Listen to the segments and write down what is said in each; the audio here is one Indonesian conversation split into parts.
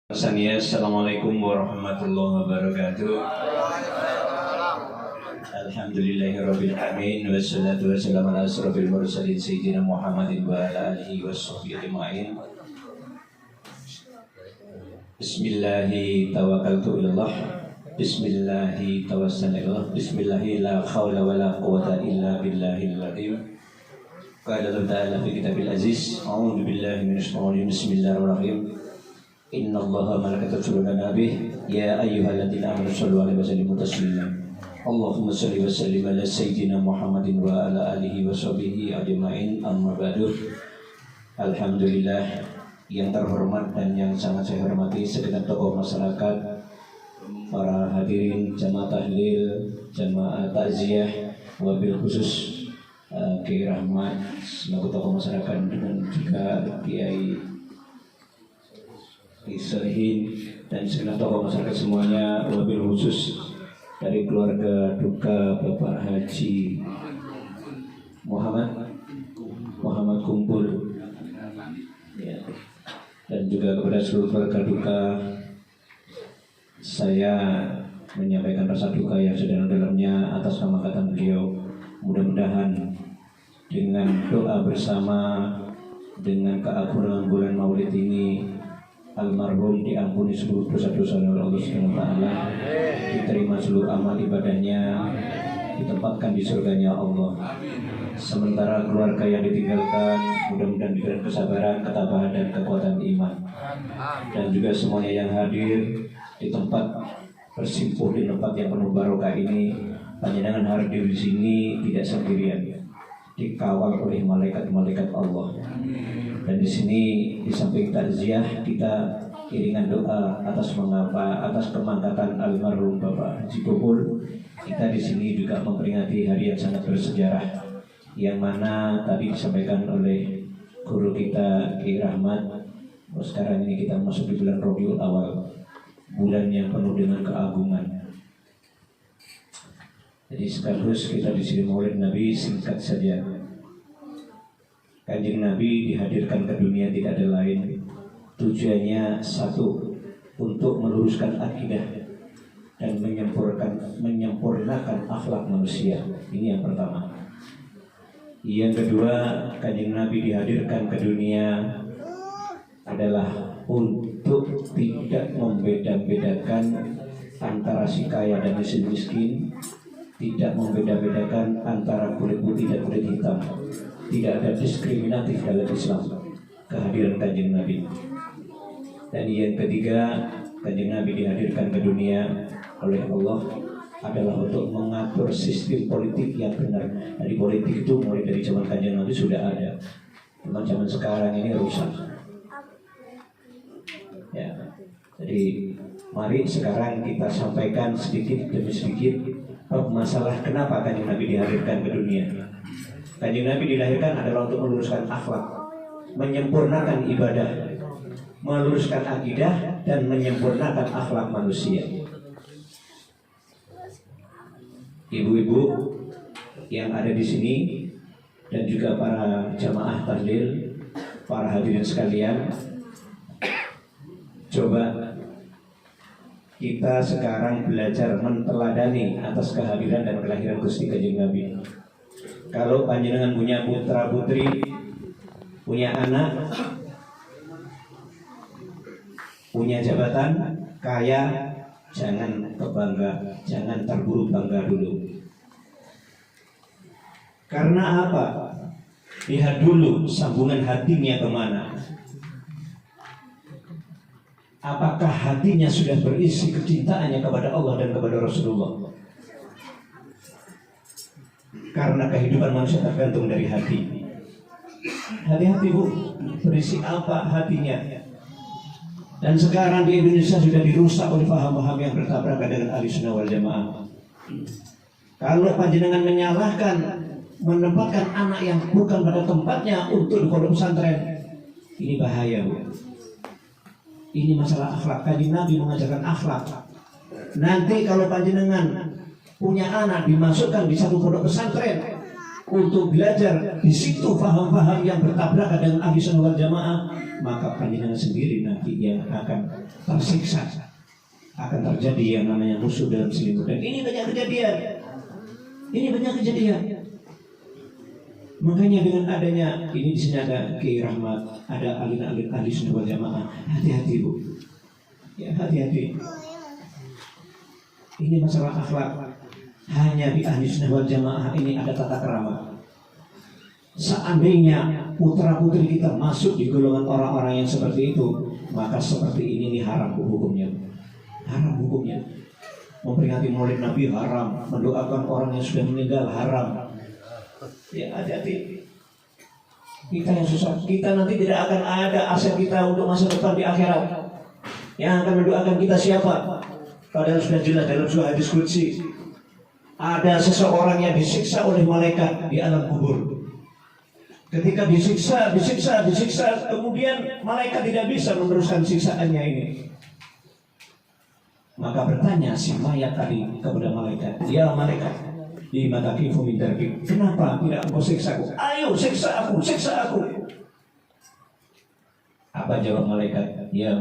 Assalamualaikum warahmatullahi wabarakatuh. Alhamdulillahirabbil alamin wassalatu wassalamu ala asrofil mursalin sayyidina Muhammadin wa ala alihi washabbihi ajma'in. Bismillahi tawakkaltu ilallah. Bismillahi tawassaltu ilallah. Bismillahi la haula wala quwwata illa billahil azim. Qala Allah ta'ala fi kitabil aziz. A'udzu billahi minasyaitonir rajim. Bismillahirrahmanirrahim. Inna Allaha malaikatahu yusholluna 'alan nabi ya ayyuhalladzina amanu shollu 'alaihi wa sallimu taslima. Allahumma shalli wa sallim ala sayyidina Muhammadin wa ala alihi wa sahbihi ajma'in. Amma ba'du. Alhamdulillah, yang terhormat dan yang sangat saya hormati segenap tokoh masyarakat, para hadirin jamaah tahlil, jamaah takziah, wabil khusus Kiai Rahmat selaku tokoh masyarakat dengan juga Kiai Isalihin dan segenap tokoh masyarakat semuanya, wabil khusus dari keluarga duka Bapak Haji Muhammad Kumpul ya. Dan juga kepada seluruh keluarga duka saya menyampaikan rasa duka yang sedalam-dalamnya atas keangkatan beliau. Mudah-mudahan dengan doa bersama, dengan keagungan bulan Maulid ini, almarhum diampuni seluruh dosa-dosa oleh Allah Subhanahu wa taala, diterima seluruh amal ibadahnya, ditempatkan di surganya Allah. Sementara keluarga yang ditinggalkan mudah-mudahan diberikan kesabaran, ketabahan dan kekuatan iman. Dan juga semuanya yang hadir di tempat bersimpuh di tempat yang penuh barokah ini, panjenengan hadir di sini tidak sendirian, dikawal oleh malaikat-malaikat Allah. Dan di sini di samping takziah kita iringan doa atas kemangkatan almarhum Bapak Haji Kumpul. Kita di sini juga memperingati hari yang sangat bersejarah, yang mana tadi disampaikan oleh guru kita Kiai Rahmat. Sekarang ini kita masuk di bulan Rabiul Awal, bulan yang penuh dengan keagungan. Jadi sekaligus kita di sini Maulid Nabi singkat saja. Kanjeng Nabi dihadirkan ke dunia tidak ada lain, tujuannya satu, untuk meluruskan akidah dan menyempurnakan akhlak manusia. Ini yang pertama. Yang kedua, Kanjeng Nabi dihadirkan ke dunia adalah untuk tidak membeda-bedakan antara si kaya dan si miskin, tidak membeda-bedakan antara kulit putih dan kulit hitam. Tidak ada diskriminatif dalam Islam, kehadiran Kanjeng Nabi. Dan yang ketiga, Kanjeng Nabi dihadirkan ke dunia oleh Allah adalah untuk mengatur sistem politik yang benar. Dari politik itu mulai dari zaman Kanjeng Nabi sudah ada, cuma zaman sekarang ini rusak. Ya, jadi mari sekarang kita sampaikan sedikit demi sedikit masalah kenapa Kanjeng Nabi dihadirkan ke dunia. Kanjeng Nabi dilahirkan adalah untuk meluruskan akhlak, menyempurnakan ibadah, meluruskan akidah, dan menyempurnakan akhlak manusia. Ibu-ibu yang ada di sini dan juga para jamaah tahlil, para hadirin sekalian, coba kita sekarang belajar menteladani atas kehadiran dan kelahiran Gusti Kanjeng Nabi. Kalau panjenengan punya putra putri, punya anak, punya jabatan, kaya, jangan kebangga, jangan terburu bangga dulu. Karena apa? Lihat dulu sambungan hatinya kemana. Apakah hatinya sudah berisi kecintaannya kepada Allah dan kepada Rasulullah? Karena kehidupan manusia tergantung dari hati. Hati-hati bu, berisi apa hatinya? Dan sekarang di Indonesia sudah dirusak oleh paham-paham yang bertabrakan dengan Ahlussunnah wal Jamaah. Kalau panjenengan menyalahkan, menempatkan anak yang bukan pada tempatnya untuk di pondok pesantren, ini bahaya bu. Ini masalah akhlak. Kanjeng Nabi mengajarkan akhlak. Nanti kalau panjenengan punya anak dimasukkan di satu pondok pesantren, untuk belajar di situ faham-faham yang bertabrakan dengan ahli sunnah wal jamaah, maka panjenengan sendiri nanti yang akan tersiksa, akan terjadi yang namanya musuh dalam selimut. Dan ini banyak kejadian. Makanya dengan adanya ini di sini ada Kiai Rahmat, ada alin-alin ahli sunnah wal jamaah, hati-hati Bu. Ya, hati-hati. Ini masalah akhlak. Hanya di ahli sunnah wal jamaah ini ada tata kerama. Seandainya putra-putri kita masuk di golongan orang-orang yang seperti itu, maka seperti ini haram hukumnya. Haram hukumnya. Memperingati Maulid Nabi haram, mendoakan orang yang sudah meninggal haram. Ya, hati-hati. Kita yang susah, kita nanti tidak akan ada aset kita untuk masa depan di akhirat. Yang akan mendoakan kita siapa? Padahal sudah jelas dalam surah hadis qudsi, ada seseorang yang disiksa oleh malaikat di alam kubur. Ketika disiksa, kemudian malaikat tidak bisa meneruskan siksaannya ini. Maka bertanya si mayat tadi kepada malaikat, "Ya malaikat, lima taqifu min darbi? Kenapa tidak engkau siksa aku? Ayo siksa aku. Apa jawab malaikat? Ya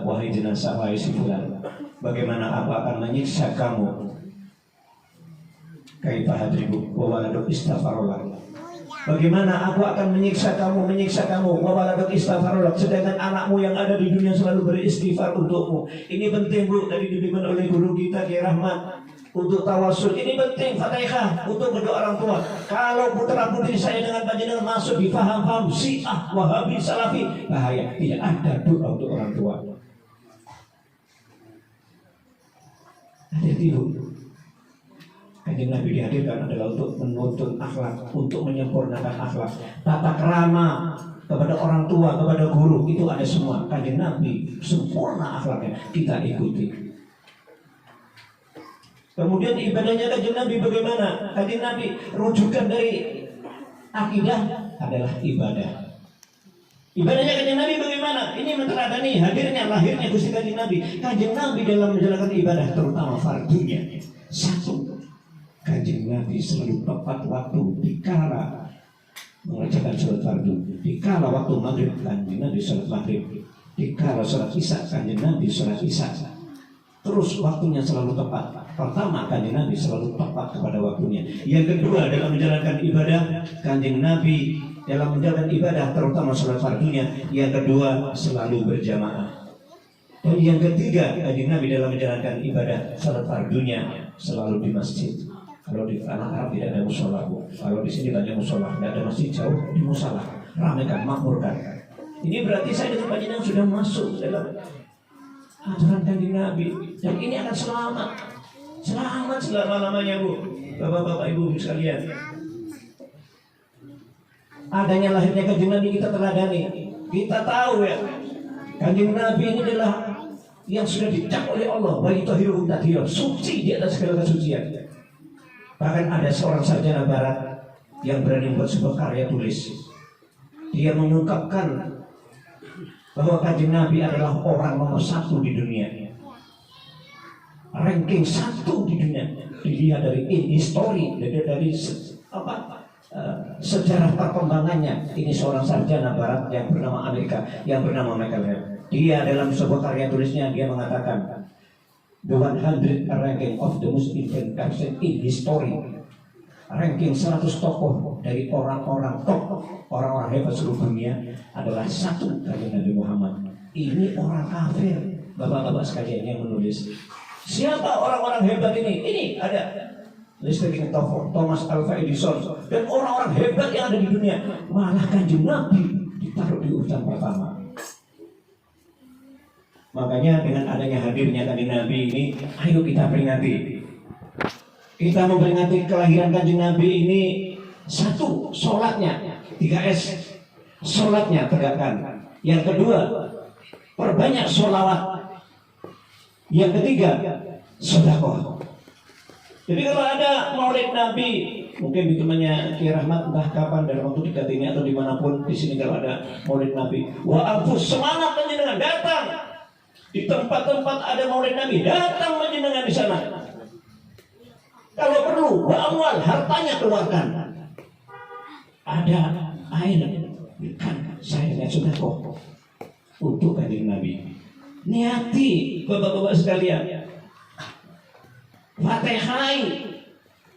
wahai jenazah, wahai si fulan, bagaimana aku akan menyiksa kamu? Kaifa hadribu wa waladuk istaghfarullah. Bagaimana aku akan menyiksa kamu wa waladuk istaghfarullah, sedangkan anakmu yang ada di dunia selalu beristighfar untukmu. Ini penting Bu, tadi dibimbing oleh guru kita Kiai Rahmat untuk tawasul. Ini penting, Fatihah untuk berdoa orang tua. Kalau putra putri saya dengan panjenengan masuk di faham-faham Syiah, Wahabi, Salafi, bahaya. Tidak ada doa untuk orang tua. Hati-hati Bu. Kanjeng Nabi dihadirkan adalah untuk menuntun akhlak, untuk menyempurnakan akhlak, tata kerama kepada orang tua, kepada guru, itu ada semua. Kanjeng Nabi sempurna akhlaknya, kita ikuti. Kemudian ibadahnya Kanjeng Nabi bagaimana? Kanjeng Nabi rujukan dari akidah adalah ibadah. Ibadahnya Kanjeng Nabi bagaimana? Ini meneladani hadirnya, lahirnya Gusti Kanjeng Nabi. Kanjeng Nabi dalam menjalankan ibadah, terutama fardunya. Satu, Kanjeng Nabi selalu tepat waktu dikala mengerjakan sholat fardu. Dikala waktu maghrib, Kanjeng Nabi sholat maghrib. Dikala sholat isya, Kanjeng Nabi sholat isya. Terus waktunya selalu tepat. Pertama, Kanjeng Nabi selalu tepat kepada waktunya. Yang kedua, dalam menjalankan ibadah, Kanjeng Nabi dalam menjalankan ibadah, terutama sholat fardunya, yang kedua selalu berjamaah. Dan yang ketiga, Kanjeng Nabi dalam menjalankan ibadah sholat fardunya selalu di masjid. Kalau di tanah Arab tidak ada musola, Bu. Kalau di sini banyak musola, tidak ada masjid, jauh di musola, ramaikan, makmurkan. Ini berarti saya dengan panjenengan sudah masuk dalam ajaran Kanjeng Nabi, dan ini akan selamat selama-lamanya Bu, Bapak-bapak, Ibu sekalian. Adanya lahirnya Kanjeng Nabi kita teladani. Kita tahu ya, Kanjeng Nabi ini adalah yang sudah dicap oleh Allah, wa yutahhiruhum tathira, suci di atas segala kesucian. Bahkan ada seorang sarjana barat yang berani membuat sebuah karya tulis. Dia mengungkapkan bahwa Kanjeng Nabi adalah orang nomor 1 di dunia, ranking 1 di dunia. Dilihat dari history, dari sejarah perkembangannya. Ini seorang sarjana barat yang bernama Amerika, yang bernama Michael Hebb. Dia dalam sebuah karya tulisnya dia mengatakan, the 100 ranking of the most important person in history. Ranking 100 tokoh dari orang-orang top, orang-orang hebat seluruh dunia adalah 1 Kanjeng Nabi Muhammad. Ini orang kafir, bapak-bapak sekalian yang menulis. Siapa orang-orang hebat ini? Ini ada Listrik Thomas Alva Edison dan orang-orang hebat yang ada di dunia. Malah Kanjeng Nabi ditaruh di urutan pertama. Makanya dengan adanya hadirnya Kanjeng Nabi ini, ayo kita peringati. Kita memperingati kelahiran Kanjeng Nabi ini. 1, sholatnya 3S, sholatnya tegakkan. Yang kedua, perbanyak sholawat. Yang ketiga, sedekah. Jadi kalau ada Maulid Nabi, mungkin di temannya Kiai Rahmat entah kapan dalam waktu dekat ini atau dimanapun di sini kalau ada Maulid Nabi, wa anfus, semangat panjenengan datang. Di tempat-tempat ada Maulid Nabi, datang panjenengan di sana. Kalau perlu, wa amwal, hartanya keluarkan. ada air, kan saya niat sedekah untuk kanjeng Nabi. Niati bapak-bapak sekalian, Fatihai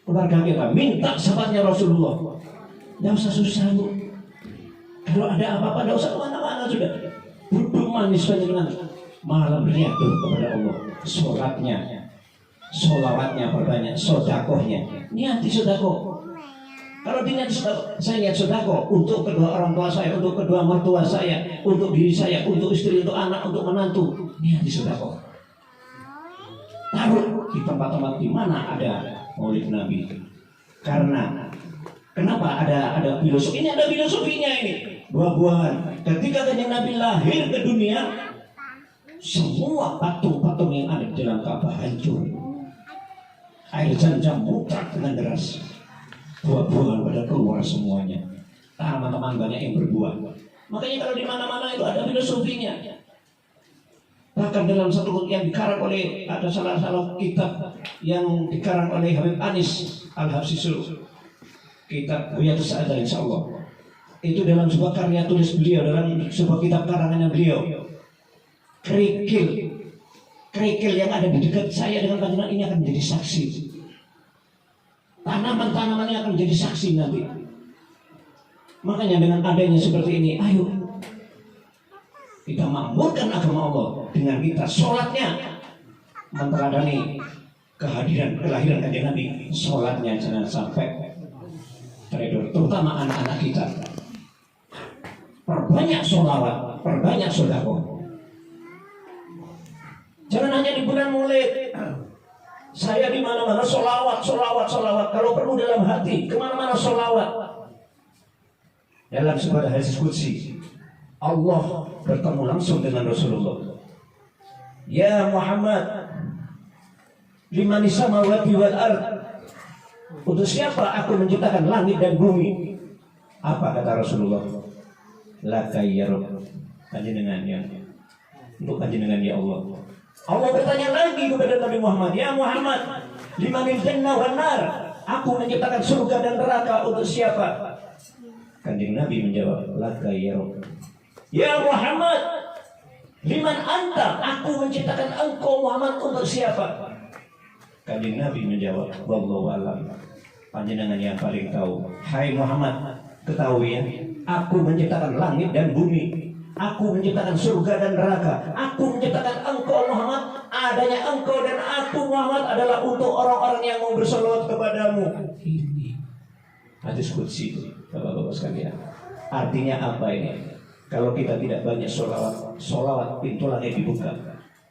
keluarga kita, minta syafaatnya Rasulullah. Tidak usah susah bu. Kalau ada apa-apa tidak usah kemana-mana, sudah duduk manis dengan malam riadu kepada Allah. Sholatnya, sholawatnya perbanyak, sodakohnya, niati sodakoh. Kalau diniat sodakoh, saya niat sodakoh untuk kedua orang tua saya, untuk kedua mertua saya, untuk diri saya, untuk istri, untuk anak, untuk menantu, niati sodakoh. Taruh di tempat-tempat di mana ada Maulid Nabi. Karena kenapa ada filosofi? Ini ada filosofinya ini. Buah-buahan. Ketika kanjeng Nabi lahir ke dunia, semua patung-patung yang ada di dalam Ka'bah hancur. Air Zam-Zam mutlak dengan deras. Buah-buahan pada keluar semuanya. Tanaman-tanaman banyak yang berbuah. Makanya kalau di mana-mana itu ada filosofinya. Bahkan dalam satu yang dikarang oleh, ada salah satu kitab yang dikarang oleh Habib Anis Al-Habsisul, kitab Buyatus Sa'adah insyaallah. Itu dalam sebuah karya tulis beliau, dalam sebuah kitab karangannya beliau. Kerikil yang ada di dekat saya dengan kanjeng ini akan menjadi saksi. Tanaman-tanamannya akan menjadi saksi nanti. Makanya dengan adanya seperti ini, ayo kita makmurkan agama Allah dengan kita sholatnya menteladani kelahiran kanjeng Nabi. Sholatnya jangan sampai teredor, terutama anak-anak kita. Perbanyak sholawat, perbanyak sedekah. Jangan hanya di bulan Maulid. Saya di mana-mana sholawat. Kalau perlu dalam hati, kemana-mana sholawat. Dalam sebuah hadis qudsi, Allah bertemu langsung dengan Rasulullah. Ya Muhammad, liman samawati wal ard. Untuk siapa aku menciptakan langit dan bumi? Apa kata Rasulullah? Laka ya Rabb. Panjenengannya. Untuk panjenengan ya Allah. Allah bertanya lagi kepada Nabi Muhammad, ya Muhammad, limanil jannah wan nar. Aku menciptakan surga dan neraka untuk siapa? Kanjeng Nabi menjawab, laka ya Rabb. Ya Muhammad, liman anta. Aku menciptakan engkau Muhammad untuk siapa? Kanjeng Nabi menjawab, wallahu a'lam. Panjenengan yang paling tahu. Hai Muhammad, ketahui ya, aku menciptakan langit dan bumi. Aku menciptakan surga dan neraka. Aku menciptakan engkau Muhammad. Adanya engkau dan aku Muhammad adalah untuk orang-orang yang mau bersolawat kepadamu. Ini hadis qudsi itu, bapak-bapak sekalian. Artinya apa ini? Kalau kita tidak banyak solawat pintu langit dibuka.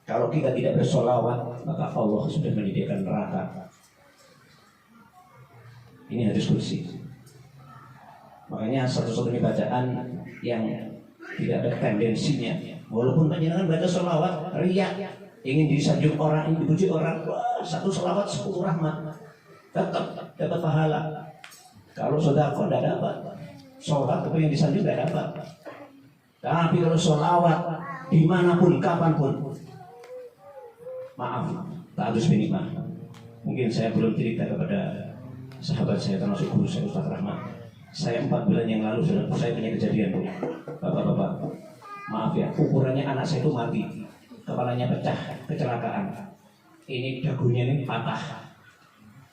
Kalau kita tidak bersolawat, maka Allah sudah menyediakan neraka. Ini hadis qudsi. Makanya satu-satunya bacaan yang tidak ada tendensinya, walaupun panjenengan baca sholawat riya, ingin disanjung orang, ingin dipuji orang, wah, satu sholawat 10 rahmat, tetap dapat pahala. Kalau sedekah tidak dapat, sholat tapi yang disanjung tidak dapat. Tapi kalau sholawat dimanapun, kapanpun, maaf, tak harus minimal. Mungkin saya belum cerita kepada sahabat saya termasuk guru saya Ustaz Rahmat. Saya 4 bulan yang lalu sudah saya punya kejadian tuh, bapak-bapak. Maaf ya, ukurannya anak saya itu mati, kepalanya pecah, kecelakaan. Ini dagunya ini patah,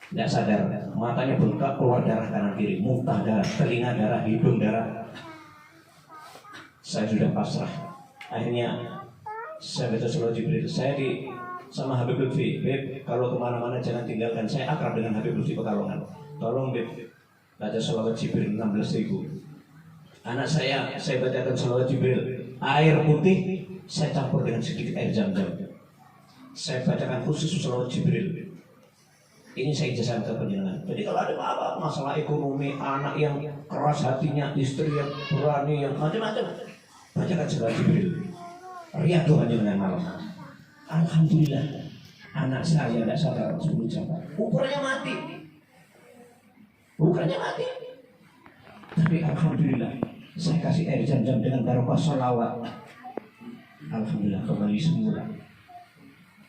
tidak sadar, matanya bengkak, keluar darah kanan kiri, muntah darah, telinga darah, hidung darah. Saya sudah pasrah. Akhirnya saya baca surah Jibril. Saya sama Habib Lutfi, Beb, kalau kemana-mana jangan tinggalkan. Saya akrab dengan Habib Lutfi Pekalongan. Tolong Beb, baca sholawat Jibril 16.000. Anak saya bacakan sholawat Jibril, air putih saya campur dengan sedikit air Zam-Zam. Saya bacakan khusus sholawat Jibril. Ini saya ijazahkan ke panjenengan. Jadi kalau ada apa masalah ekonomi, anak yang keras hatinya, istri yang berani, yang macam-macam, bacakan sholawat Jibril. Riyadhah panjenengan malam. Alhamdulillah, anak saya tidak sadar 10 jam. Ukurannya mati. Bukannya mati, tapi alhamdulillah saya kasih air Zam-Zam dengan barokah sholawat. Alhamdulillah kembali semula.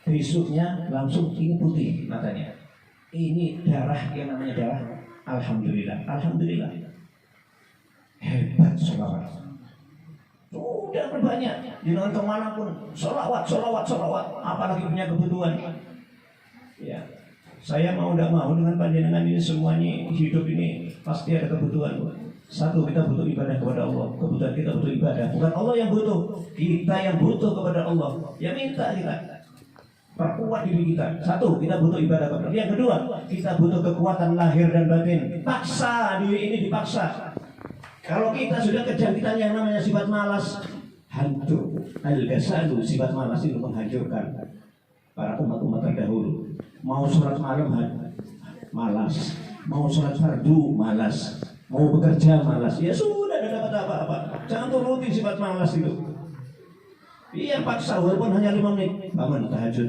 Besoknya langsung ini putih matanya. Ini darah yang namanya darah. Alhamdulillah, alhamdulillah. Hebat sholawat. Sudah berbanyak. Jangan kemanapun sholawat. Apalagi punya kebutuhan. Ya. Saya mau tidak mau dengan panjenengan ini semuanya hidup ini pasti ada kebutuhan. Satu, kita butuh ibadah kepada Allah. Kebutuhan kita butuh ibadah. Bukan Allah yang butuh, kita yang butuh kepada Allah. Ya minta kita. Perkuat diri kita. Satu, kita butuh ibadah kepada Allah. Yang kedua, kita butuh kekuatan lahir dan batin. Paksa diri ini dipaksa. Kalau kita sudah kecantikan yang namanya sifat malas, hancur. Al-Ghazali, sifat malas itu menghancurkan para umat-umat terdahulu. Mau sholat malam malas, mau sholat fardu malas, mau bekerja malas. Ya sudah, tidak dapat apa-apa. Jangan turuti sifat malas itu. Iya, paksa walaupun hanya 5 menit. Bangun tahajud,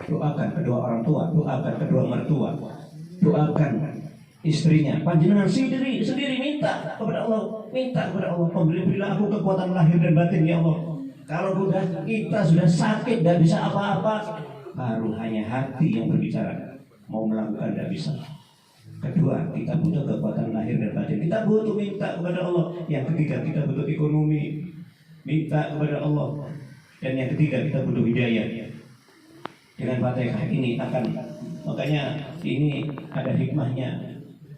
doakan kedua orang tua, doakan kedua mertua, doakan istrinya. Panjenengan sendiri minta kepada Allah, berilah aku kekuatan lahir dan batin ya Allah. Kalau kita sudah sakit, tidak bisa apa-apa, baru hanya hati yang berbicara. Mau melakukan tidak bisa. Kedua, kita butuh kekuatan lahir dan batin. Kita butuh minta kepada Allah. Yang ketiga, kita butuh ekonomi, minta kepada Allah. Dan yang ketiga, kita butuh hidayah. Dengan Fatihah ini makanya ini ada hikmahnya.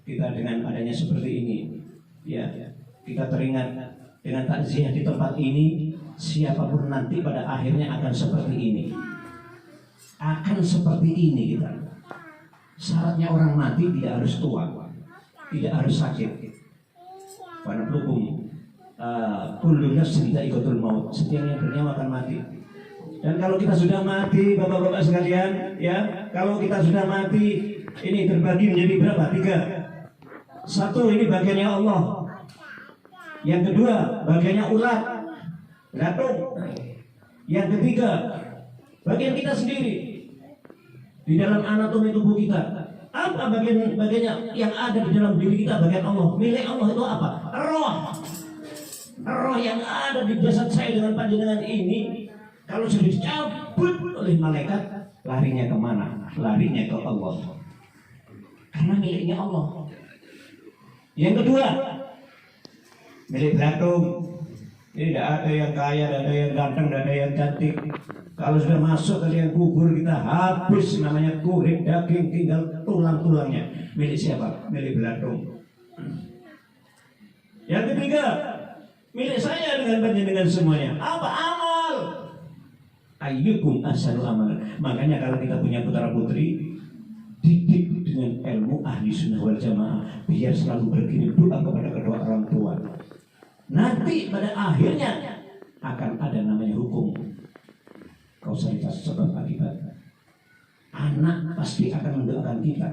Kita dengan adanya seperti ini, ya, kita teringat dengan takziah di tempat ini. Siapapun nanti pada akhirnya akan seperti ini. Akan seperti ini kita. Syaratnya orang mati tidak harus tua, tidak harus sakit. Karena hukum kullu nafsin dha'iqatul maut. Setiap yang bernyawa akan mati. Dan kalau kita sudah mati, bapak-bapak sekalian, ya, kalau kita sudah mati, ini terbagi menjadi berapa? 3. Satu, ini bagiannya Allah. Yang kedua, bagiannya ulat, belatung. Yang ketiga, bagian kita sendiri. Di dalam anatomi tubuh kita, apa bagiannya yang ada di dalam diri kita? Bagian Allah. Milik Allah itu apa? Roh yang ada di jasad saya dengan panjenengan ini, kalau sudah dicabut oleh malaikat, larinya kemana? Larinya ke Allah. Karena miliknya Allah. Yang kedua, milik belatung. Ini tidak ada yang kaya, tidak ada yang ganteng, tidak ada yang cantik. Kalau sudah masuk ke liang kubur, kita habis, namanya kulit daging, tinggal tulang-tulangnya. Milik siapa? Milik belatung. Yang ketiga, milik saya dengan panjenengan semuanya. Apa? Amal. Ayyukum ahsanu amalan. Makanya kalau kita punya putra putri, didik dengan ilmu ahli sunnah wal jamaah, biar selalu berkirim doa kepada kedua orang tua. Nanti pada akhirnya akan ada namanya hukum kausalitas sebab akibat. Anak pasti akan mendoakan kita.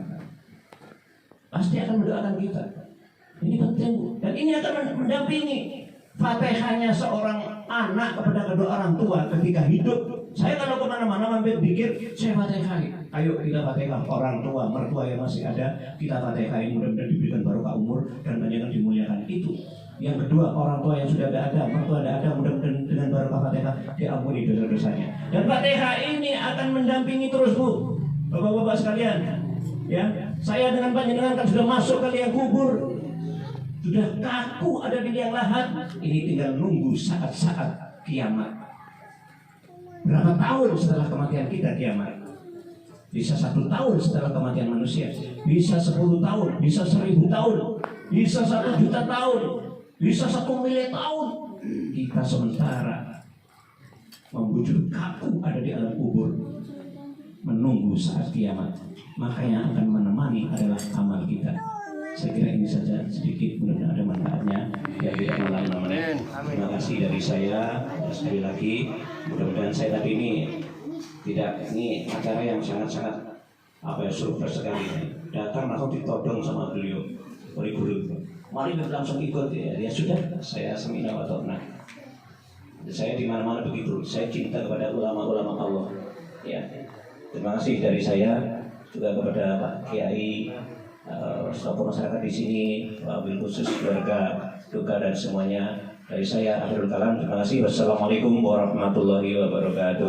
Pasti akan mendoakan kita. Ini penting, dan ini akan mendampingi Fatihahnya seorang anak kepada kedua orang tua ketika hidup. Saya kalau kemana-mana mampir pikir, saya Fatihah. Ayo kita Fatihah orang tua, mertua yang masih ada, kita Fatihah, mudah-mudahan diberikan barokah umur dan banyak dimuliakan. Itu. Yang kedua, orang tua yang sudah tidak ada, mertua tidak ada, mudah-mudahan dengan barokah Fatihah diampuni dosa-dosanya. Dan Fatihah ini akan mendampingi terus, Bu, bapak-bapak sekalian. Ya, saya dengan panjenengan kan sudah masuk ke liang kubur, sudah kaku ada di liang lahat. Ini tinggal nunggu saat-saat kiamat. Berapa tahun setelah kematian kita kiamat? Bisa 1 tahun setelah kematian manusia, bisa 10 tahun, bisa 1000 tahun, bisa 1 juta tahun, bisa 1 miliar tahun. Kita sementara membujur kaku ada di alam kubur, menunggu saat kiamat. Maka yang akan menemani adalah amal kita. Saya kira ini saja sedikit, mudah-mudahan ada manfaatnya. Ya, tidak malam-malam. Terima kasih dari saya. Sekali lagi, mudah-mudahan saya tadi ini acara yang sangat-sangat surprise sekali. Datang langsung ditodong sama beliau, oleh guru. Mari langsung ikut ya. Ya sudah, saya seminar atau nah. Saya di mana-mana begitu. Saya cinta kepada ulama-ulama Allah. Ya, terima kasih dari saya juga kepada Pak Kiai. Tokoh masyarakat di sini, wabil khusus keluarga duka dan semuanya. Dari saya akhirul kalam, terima kasih. Wassalamualaikum warahmatullahi wabarakatuh.